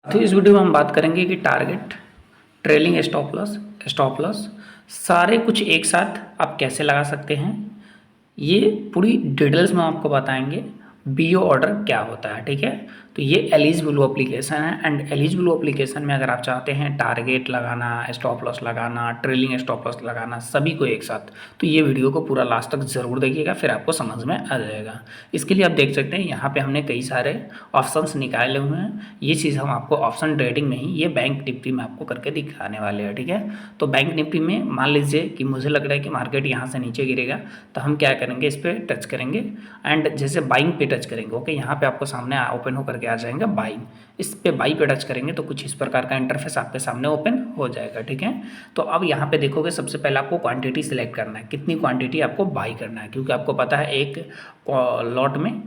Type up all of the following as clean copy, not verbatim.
तो इस वीडियो में हम बात करेंगे कि टारगेट, ट्रेलिंग स्टॉप लॉस सारे कुछ एक साथ आप कैसे लगा सकते हैं। ये पूरी डिटेल्स में आपको बताएंगे। बीओ ऑर्डर क्या होता है, ठीक है। तो ये एलिजिबल एप्लीकेशन है एंड एलिजिबल एप्लीकेशन में अगर आप चाहते हैं टारगेट लगाना, स्टॉप लॉस लगाना, ट्रेलिंग स्टॉप लॉस लगाना, सभी को एक साथ, तो ये वीडियो को पूरा लास्ट तक ज़रूर देखिएगा, फिर आपको समझ में आ जाएगा। इसके लिए आप देख सकते हैं यहाँ पे हमने कई सारे ऑप्शंस निकाले हुए हैं। ये चीज़ हम आपको ऑप्शन ट्रेडिंग में ही, ये बैंक निफ्टी में आपको करके दिखाने वाले हैं, ठीक है। तो बैंक निफ्टी में मान लीजिए कि मुझे लग रहा है कि मार्केट यहाँ से नीचे गिरेगा, तो हम क्या करेंगे, इस पर टच करेंगे एंड जैसे बाइंग पे टच करेंगे, ओके। यहाँ पे आपको सामने ओपन होकर के आ जाएगा बाइंग। इस पे बाई पे टच करेंगे तो कुछ इस प्रकार का इंटरफेस आपके सामने ओपन हो जाएगा, ठीक है। तो अब यहाँ पे देखोगे, सबसे पहले आपको क्वांटिटी सिलेक्ट करना है, कितनी क्वांटिटी आपको बाई करना है, क्योंकि आपको पता है एक लॉट में,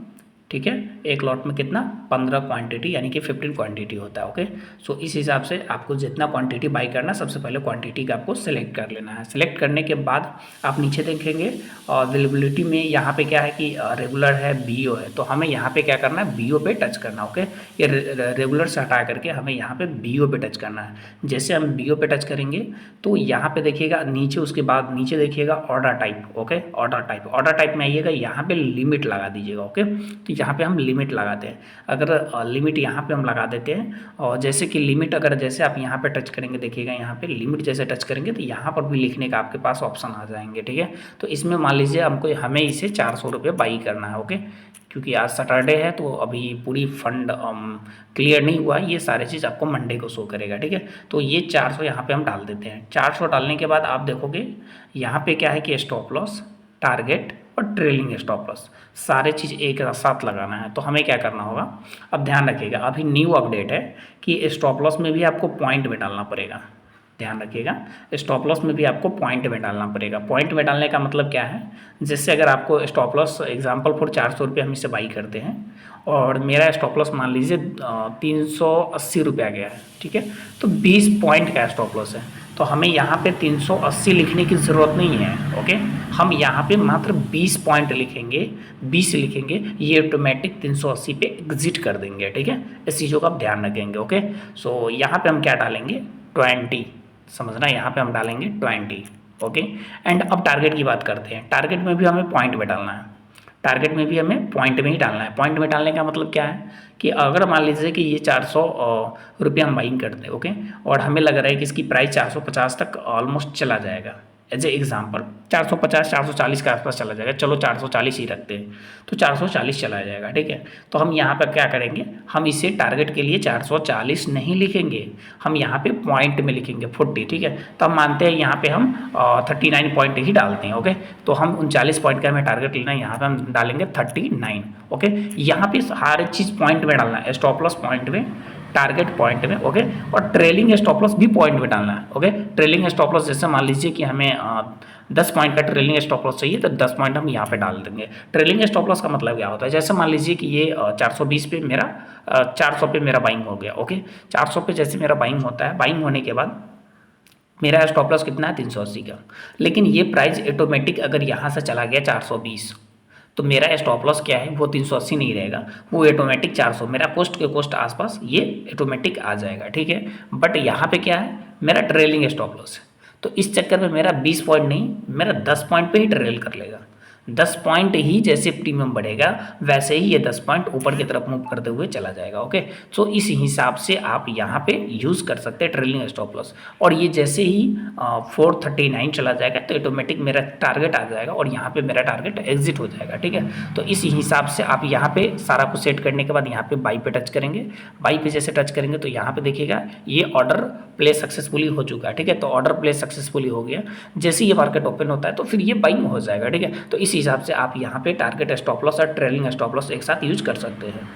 ठीक है, एक लॉट में कितना 15 क्वांटिटी यानी कि 15 क्वांटिटी होता है, ओके। सो इस हिसाब से आपको जितना क्वांटिटी बाई करना है, सबसे पहले क्वांटिटी का आपको सिलेक्ट कर लेना है। सिलेक्ट करने के बाद आप नीचे देखेंगे अवेलेबिलिटी में यहाँ पे क्या है कि रेगुलर है, बीओ है, तो हमें यहाँ पे क्या करना है, बीओ पे टच करना है, ओके। ये रेगुलर से हटा करके हमें यहाँ पे बीओ पे टच करना है। जैसे हम बीओ पे टच करेंगे तो यहाँ पे देखिएगा नीचे, उसके बाद नीचे देखिएगा order type, okay. Order type में आइएगा, यहाँ पे लिमिट लगा दीजिएगा, ओके। तो यहाँ पे हम लिमिट लगाते हैं। अगर लिमिट यहाँ पे हम लगा देते हैं, और जैसे कि लिमिट अगर जैसे आप यहाँ पे टच करेंगे, देखिएगा यहाँ पे लिमिट जैसे टच करेंगे तो यहाँ पर भी लिखने का आपके पास ऑप्शन आ जाएंगे, ठीक है। तो इसमें मान लीजिए हमें इसे 400 रुपये बाई करना है, ओके। क्योंकि आज सैटरडे है तो अभी पूरी फंड क्लियर नहीं हुआ, ये सारी चीज़ आपको मंडे को शो करेगा, ठीक है। तो ये 400 यहाँ पे हम डाल देते हैं। 400 डालने के बाद आप देखोगे यहाँ पे क्या है कि स्टॉप लॉस, टारगेट और ट्रेलिंग स्टॉप लॉस सारे चीज़ एक साथ लगाना है। तो हमें क्या करना होगा, अब ध्यान रखिएगा, अभी न्यू अपडेट है कि स्टॉप लॉस में भी आपको पॉइंट में डालना पड़ेगा। ध्यान रखिएगा, स्टॉप लॉस में भी आपको पॉइंट में डालना पड़ेगा। पॉइंट में डालने का मतलब क्या है, जैसे अगर आपको स्टॉप लॉस एग्जाम्पल फॉर 400 रुपये हम इसे बाई करते हैं और मेरा स्टॉप लॉस मान लीजिए 380 रुपया गया है, ठीक है। तो 20 पॉइंट का स्टॉप लॉस है, तो हमें यहाँ पे 380 लिखने की ज़रूरत नहीं है, ओके। हम यहाँ पे मात्र 20 पॉइंट लिखेंगे, 20 लिखेंगे, ये ऑटोमेटिक 380 पे एग्जिट कर देंगे, ठीक है। इस चीज़ों का आप ध्यान रखेंगे, ओके। सो यहाँ पे हम क्या डालेंगे, 20, समझना, यहाँ पे हम डालेंगे 20, ओके। एंड अब टारगेट की बात करते हैं। टारगेट में भी हमें पॉइंट में डालना है, टारगेट में भी हमें पॉइंट में ही डालना है। पॉइंट में डालने का मतलब क्या है कि अगर मान लीजिए कि ये 400 रुपये हम बाइंग करते हैं, ओके, और हमें लग रहा है कि इसकी प्राइस 450 तक ऑलमोस्ट चला जाएगा, एज ए एग्जाम्पल 450 440 के आसपास चला जाएगा, चलो 440 ही रखते हैं, तो 440 चला जाएगा, ठीक है। तो हम यहाँ पर क्या करेंगे, हम इसे टारगेट के लिए 440 नहीं लिखेंगे, हम यहाँ पे पॉइंट में लिखेंगे 40, ठीक है। तो हम मानते हैं यहाँ पे हम 39 पॉइंट ही डालते हैं, ओके। तो हम 39 पॉइंट का हमें टारगेट लेना है, यहाँ पे हम डालेंगे 39, ओके। यहाँ पे हर चीज़ पॉइंट में डालना है, स्टॉप लॉस पॉइंट में, टारगेट पॉइंट में, ओके। और ट्रेलिंग स्टॉप लॉस भी पॉइंट में डालना है, ओके। ट्रेलिंग स्टॉप लॉस जैसे मान लीजिए कि हमें 10 पॉइंट का ट्रेलिंग स्टॉप लॉस चाहिए, तो 10 पॉइंट हम यहाँ पे डाल देंगे। ट्रेलिंग स्टॉप लॉस का मतलब क्या होता है, जैसे मान लीजिए कि ये 420 पे मेरा 400 पे मेरा बाइंग हो गया, ओके। 400 पे जैसे मेरा बाइंग होता है, बाइंग होने के बाद मेरा स्टॉप लॉस कितना है, 380 का। लेकिन ये प्राइस ऑटोमेटिक अगर यहाँ से चला गया 420, तो मेरा स्टॉप लॉस क्या है, वो 380 नहीं रहेगा, वो ऑटोमेटिक 400, मेरा कोस्ट के कोस्ट आसपास ये ऑटोमेटिक आ जाएगा, ठीक है। बट यहाँ पे क्या है, मेरा ट्रेलिंग स्टॉप लॉस है, तो इस चक्कर में मेरा 20 पॉइंट नहीं, मेरा 10 पॉइंट पे ही ट्रेल कर लेगा। 10 पॉइंट ही जैसे प्रीमियम बढ़ेगा वैसे ही ये 10 पॉइंट ऊपर की तरफ मूव करते हुए चला जाएगा, ओके। सो इस हिसाब से आप यहाँ पे यूज़ कर सकते हैं ट्रेलिंग स्टॉप लॉस। और ये जैसे ही 439 चला जाएगा तो ऑटोमेटिक मेरा टारगेट आ जाएगा और यहाँ पे मेरा टारगेट एग्जिट हो जाएगा, ठीक है। तो इस हिसाब से आप यहाँ पे सारा कुछ सेट करने के बाद यहाँ पे बाई पे टच करेंगे। बाई पे जैसे टच करेंगे तो यहाँ पे देखिएगा ये ऑर्डर प्ले सक्सेसफुली हो चुका है, ठीक है। तो ऑर्डर प्ले सक्सेसफुली हो गया, जैसे ये मार्केट ओपन होता है तो फिर ये बाइंग हो जाएगा, ठीक है। तो इस हिसाब से आप यहाँ पे टारगेट स्टॉप लॉस और ट्रेलिंग स्टॉप लॉस एक साथ यूज कर सकते हैं।